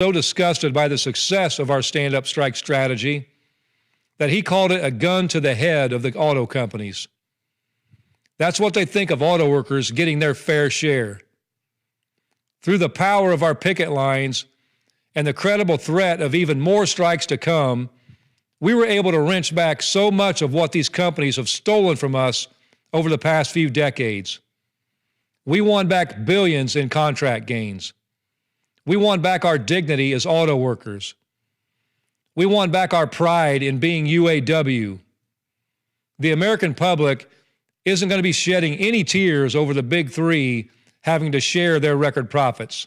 so disgusted by the success of our stand-up strike strategy that he called it a gun to the head of the auto companies. That's what they think of auto workers getting their fair share. Through the power of our picket lines and the credible threat of even more strikes to come, we were able to wrench back so much of what these companies have stolen from us over the past few decades. We won back billions in contract gains. We won back our dignity as auto workers. We won back our pride in being UAW. The American public isn't going to be shedding any tears over the big three having to share their record profits.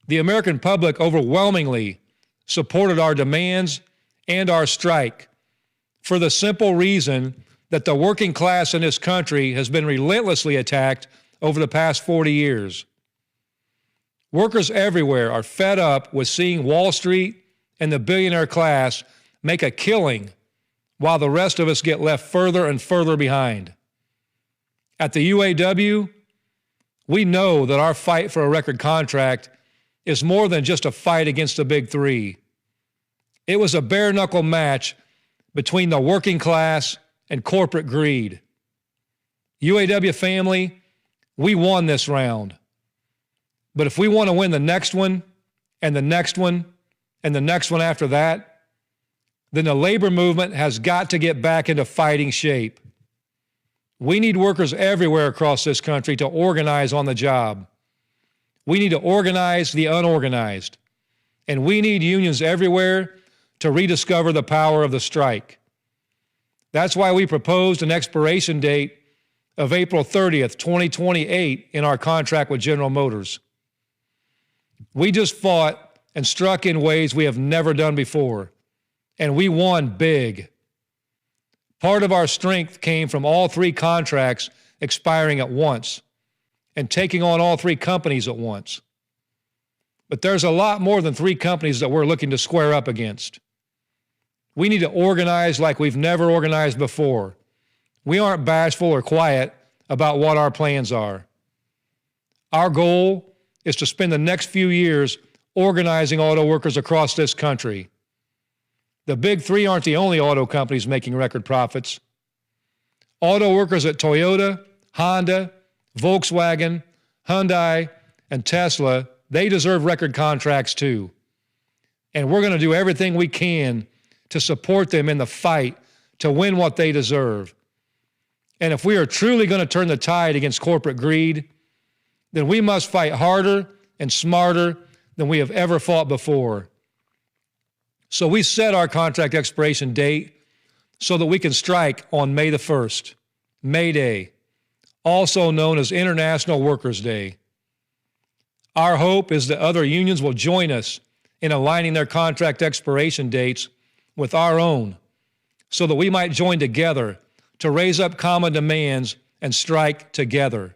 The American public overwhelmingly supported our demands and our strike for the simple reason that the working class in this country has been relentlessly attacked over the past 40 years. Workers everywhere are fed up with seeing Wall Street and the billionaire class make a killing while the rest of us get left further and further behind. At the UAW, we know that our fight for a record contract is more than just a fight against the big three. It was a bare-knuckle match between the working class and corporate greed. UAW family, we won this round. But if we want to win the next one, and the next one, and the next one after that, then the labor movement has got to get back into fighting shape. We need workers everywhere across this country to organize on the job. We need to organize the unorganized. And we need unions everywhere to rediscover the power of the strike. That's why we proposed an expiration date of April 30th, 2028 in our contract with General Motors. We just fought and struck in ways we have never done before, and we won big. Part of our strength came from all three contracts expiring at once and taking on all three companies at once. But there's a lot more than three companies that we're looking to square up against. We need to organize like we've never organized before. We aren't bashful or quiet about what our plans are. Our goal is to spend the next few years organizing auto workers across this country. The big three aren't the only auto companies making record profits. Auto workers at Toyota, Honda, Volkswagen, Hyundai, and Tesla, they deserve record contracts too. And we're going to do everything we can to support them in the fight to win what they deserve. And if we are truly going to turn the tide against corporate greed, then we must fight harder and smarter than we have ever fought before. So we set our contract expiration date so that we can strike on May the 1st, May Day, also known as International Workers' Day. Our hope is that other unions will join us in aligning their contract expiration dates with our own so that we might join together to raise up common demands and strike together.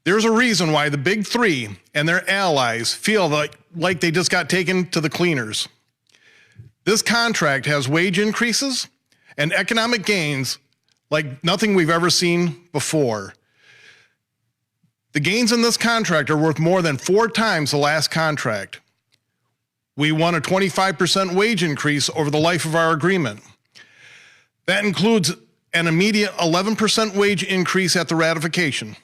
There's a reason why the big three and their allies feel like they just got taken to the cleaners. This contract has wage increases and economic gains like nothing we've ever seen before. The gains in this contract are worth more than 4 times the last contract. We won a 25% wage increase over the life of our agreement. That includes an immediate 11% wage increase at the ratification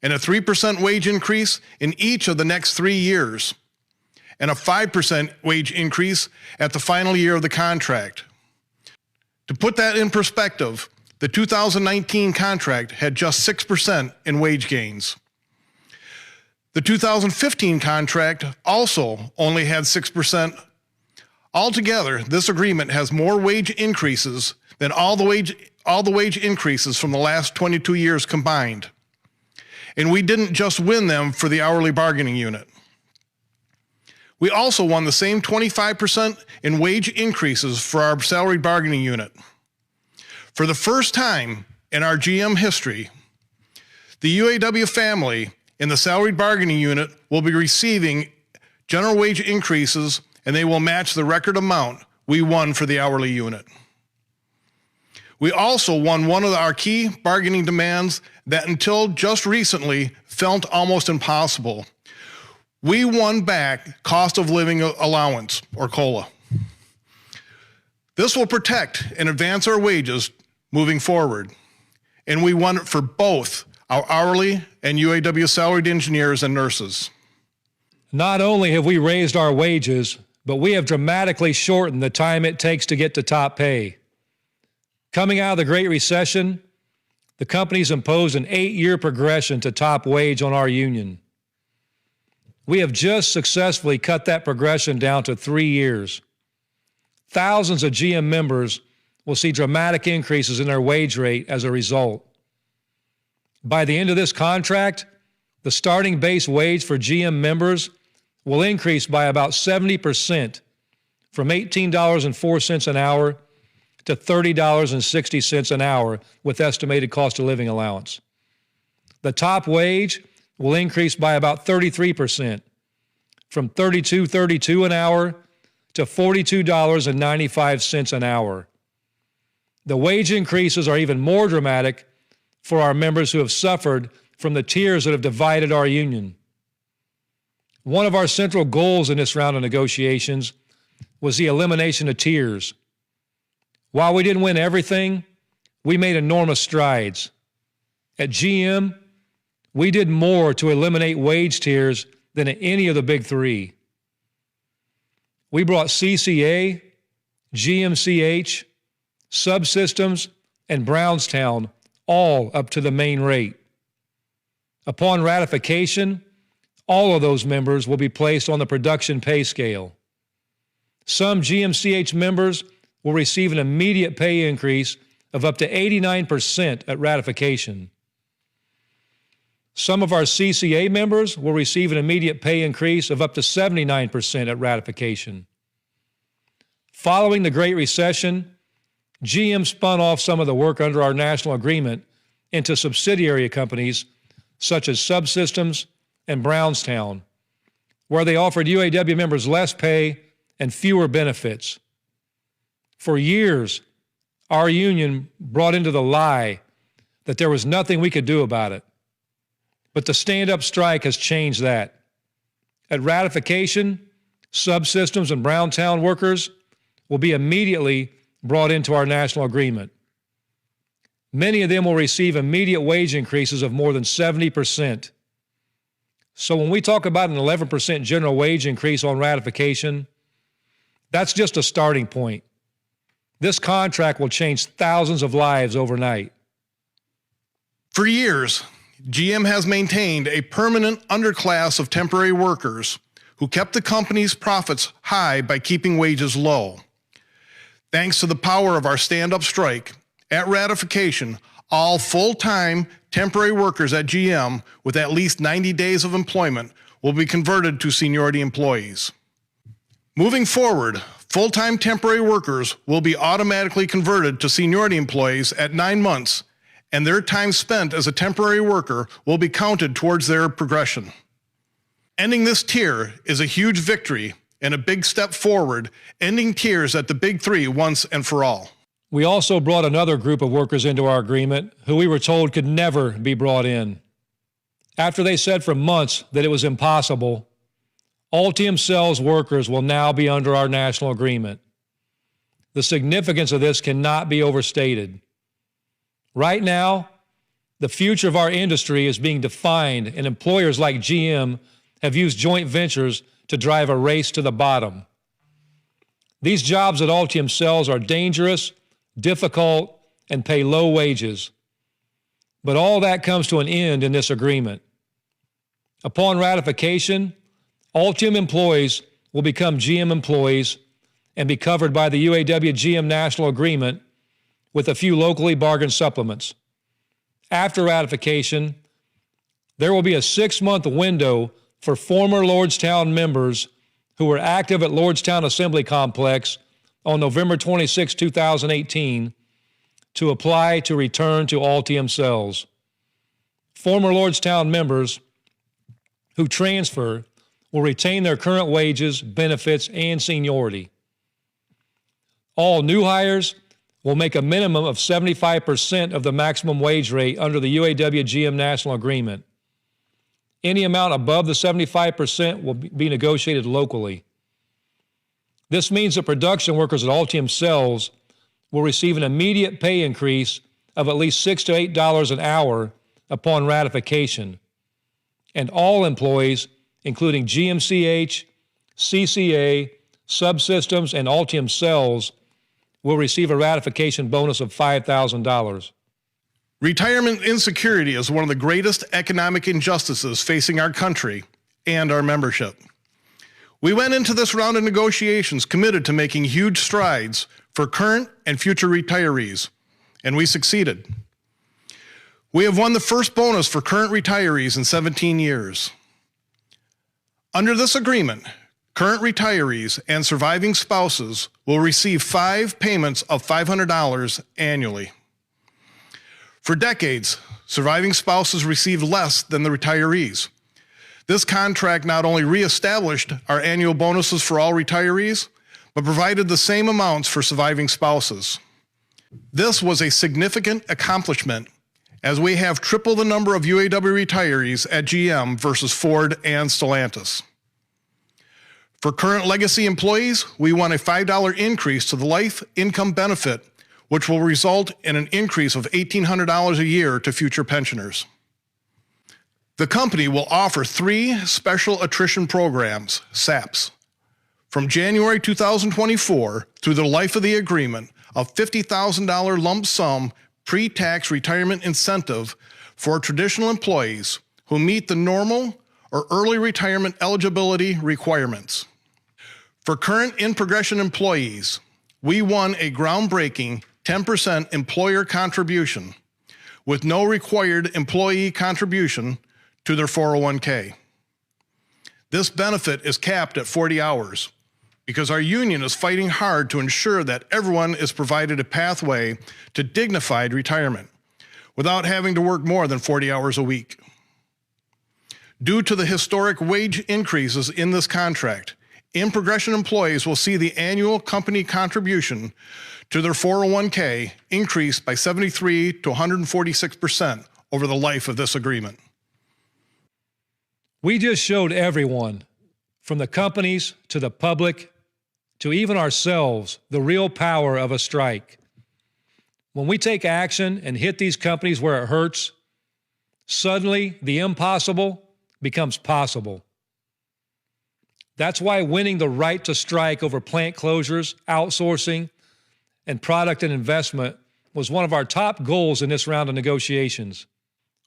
and a 3% wage increase in each of the next 3 years, and a 5% wage increase at the final year of the contract. To put that in perspective, the 2019 contract had just 6% in wage gains. The 2015 contract also only had 6%. Altogether, this agreement has more wage increases than all the wage increases from the last 22 years combined. And we didn't just win them for the hourly bargaining unit. We also won the same 25% in wage increases for our salaried bargaining unit. For the first time in our GM history, the UAW family in the salaried bargaining unit will be receiving general wage increases, and they will match the record amount we won for the hourly unit. We also won one of our key bargaining demands that until just recently felt almost impossible. We won back cost of living allowance, or COLA. This will protect and advance our wages moving forward. And we won it for both our hourly and UAW salaried engineers and nurses. Not only have we raised our wages, but we have dramatically shortened the time it takes to get to top pay. Coming out of the Great Recession, the companies imposed an 8-year progression to top wage on our union. We have just successfully cut that progression down to 3 years. Thousands of GM members will see dramatic increases in their wage rate as a result. By the end of this contract, the starting base wage for GM members will increase by about 70%, from $18.04 an hour to $30.60 an hour with estimated cost of living allowance. The top wage will increase by about 33%, from $32.32 an hour to $42.95 an hour. The wage increases are even more dramatic for our members who have suffered from the tiers that have divided our union. One of our central goals in this round of negotiations was the elimination of tiers. While we didn't win everything, we made enormous strides. At GM, we did more to eliminate wage tiers than at any of the big three. We brought CCA, GMCH, Subsystems, and Brownstown all up to the main rate. Upon ratification, all of those members will be placed on the production pay scale. Some GMCH members will receive an immediate pay increase of up to 89% at ratification. Some of our CCA members will receive an immediate pay increase of up to 79% at ratification. Following the Great Recession, GM spun off some of the work under our national agreement into subsidiary companies such as Subsystems and Brownstown, where they offered UAW members less pay and fewer benefits. For years, our union brought into the lie that there was nothing we could do about it. But the stand-up strike has changed that. At ratification, Subsystems and Brownstown workers will be immediately brought into our national agreement. Many of them will receive immediate wage increases of more than 70%. So when we talk about an 11% general wage increase on ratification, that's just a starting point. This contract will change thousands of lives overnight. For years, GM has maintained a permanent underclass of temporary workers who kept the company's profits high by keeping wages low. Thanks to the power of our stand-up strike, at ratification, all full-time temporary workers at GM with at least 90 days of employment will be converted to seniority employees. Moving forward, full-time temporary workers will be automatically converted to seniority employees at 9 months, and their time spent as a temporary worker will be counted towards their progression. Ending this tier is a huge victory and a big step forward, ending tiers at the big three once and for all. We also brought another group of workers into our agreement who we were told could never be brought in. After they said for months that it was impossible, Altium Cells workers will now be under our national agreement. The significance of this cannot be overstated. Right now, the future of our industry is being defined, and employers like GM have used joint ventures to drive a race to the bottom. These jobs at Altium Cells are dangerous, difficult, and pay low wages. But all that comes to an end in this agreement. Upon ratification, Altium employees will become GM employees and be covered by the UAW GM National Agreement with a few locally bargained supplements. After ratification, there will be a 6-month window for former Lordstown members who were active at Lordstown Assembly Complex on November 26, 2018, to apply to return to Altium Cells. Former Lordstown members who transfer will retain their current wages, benefits, and seniority. All new hires will make a minimum of 75% of the maximum wage rate under the UAW GM National Agreement. Any amount above the 75% will be negotiated locally. This means that production workers at Altium cells will receive an immediate pay increase of at least $6 to $8 an hour upon ratification. And all employees, including GMCH, CCA, Subsystems, and Altium cells, will receive a ratification bonus of $5,000. Retirement insecurity is one of the greatest economic injustices facing our country and our membership. We went into this round of negotiations committed to making huge strides for current and future retirees, and we succeeded. We have won the first bonus for current retirees in 17 years. Under this agreement, current retirees and surviving spouses will receive 5 payments of $500 annually. For decades, surviving spouses received less than the retirees. This contract not only reestablished our annual bonuses for all retirees, but provided the same amounts for surviving spouses. This was a significant accomplishment, as we have triple the number of UAW retirees at GM versus Ford and Stellantis. For current legacy employees, we won a $5 increase to the life income benefit, which will result in an increase of $1,800 a year to future pensioners. The company will offer 3 special attrition programs, SAPs, from January 2024 through the life of the agreement, a $50,000 lump sum pre-tax retirement incentive for traditional employees who meet the normal or early retirement eligibility requirements. For current in-progression employees, we won a groundbreaking 10% employer contribution with no required employee contribution to their 401k. This benefit is capped at 40 hours because our union is fighting hard to ensure that everyone is provided a pathway to dignified retirement without having to work more than 40 hours a week. Due to the historic wage increases in this contract, in-progression employees will see the annual company contribution to their 401k increase by 73 to 146% over the life of this agreement. We just showed everyone, from the companies to the public to even ourselves, the real power of a strike. When we take action and hit these companies where it hurts, suddenly the impossible becomes possible. That's why winning the right to strike over plant closures, outsourcing, and product and investment was one of our top goals in this round of negotiations.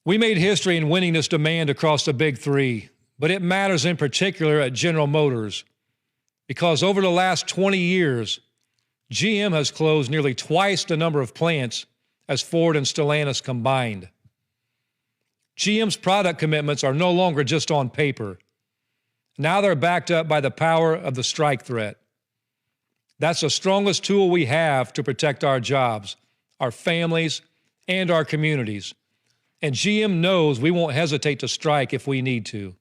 We made history in winning this demand across the big 3, but it matters in particular at General Motors because over the last 20 years, GM has closed nearly twice the number of plants as Ford and Stellantis combined. GM's product commitments are no longer just on paper. Now they're backed up by the power of the strike threat. That's the strongest tool we have to protect our jobs, our families, and our communities. And GM knows we won't hesitate to strike if we need to.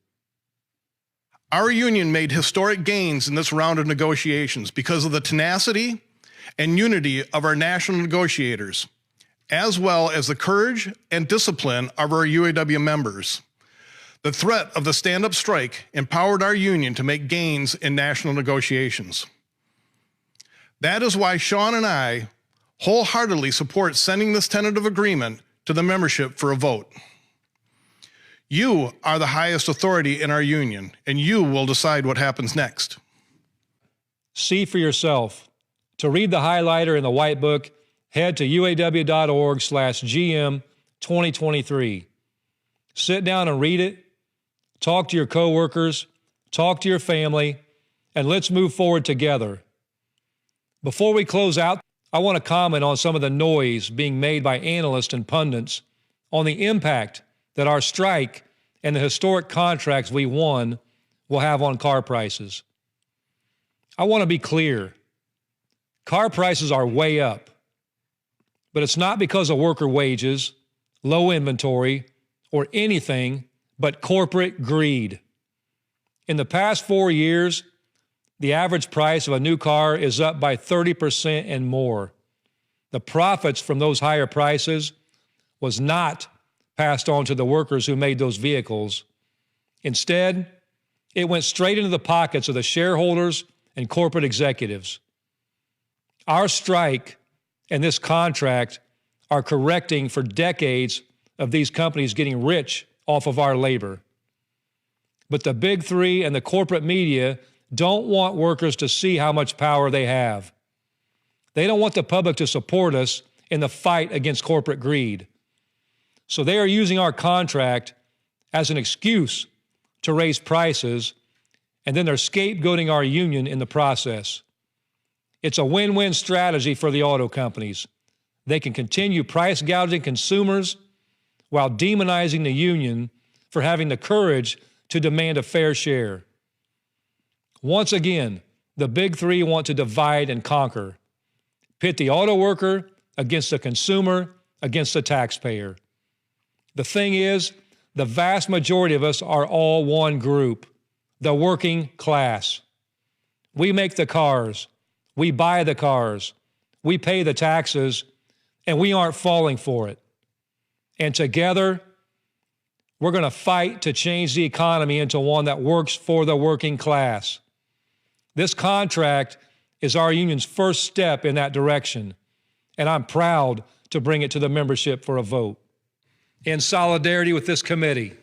Our union made historic gains in this round of negotiations because of the tenacity and unity of our national negotiators, as well as the courage and discipline of our UAW members. The threat of the stand-up strike empowered our union to make gains in national negotiations. That is why Shawn and I wholeheartedly support sending this tentative agreement to the membership for a vote. You are the highest authority in our union, and you will decide what happens next. See for yourself. To read the highlighter in the white book, head to uaw.org/GM2023. Sit down and read it, talk to your coworkers, talk to your family, and let's move forward together. Before we close out, I want to comment on some of the noise being made by analysts and pundits on the impact that our strike and the historic contracts we won will have on car prices. I want to be clear. Car prices are way up, but it's not because of worker wages, low inventory, or anything but corporate greed. In the past 4 years, the average price of a new car is up by 30% and more. The profits from those higher prices was not passed on to the workers who made those vehicles. Instead, it went straight into the pockets of the shareholders and corporate executives. Our strike and this contract are correcting for decades of these companies getting rich off of our labor. But the big three and the corporate media don't want workers to see how much power they have. They don't want the public to support us in the fight against corporate greed. So they are using our contract as an excuse to raise prices, and then they're scapegoating our union in the process. It's a win-win strategy for the auto companies. They can continue price gouging consumers while demonizing the union for having the courage to demand a fair share. Once again, the big three want to divide and conquer, pit the auto worker against the consumer, against the taxpayer. The thing is, the vast majority of us are all one group, the working class. We make the cars, we buy the cars, we pay the taxes, and we aren't falling for it. And together, we're going to fight to change the economy into one that works for the working class. This contract is our union's first step in that direction, and I'm proud to bring it to the membership for a vote. In solidarity with this committee,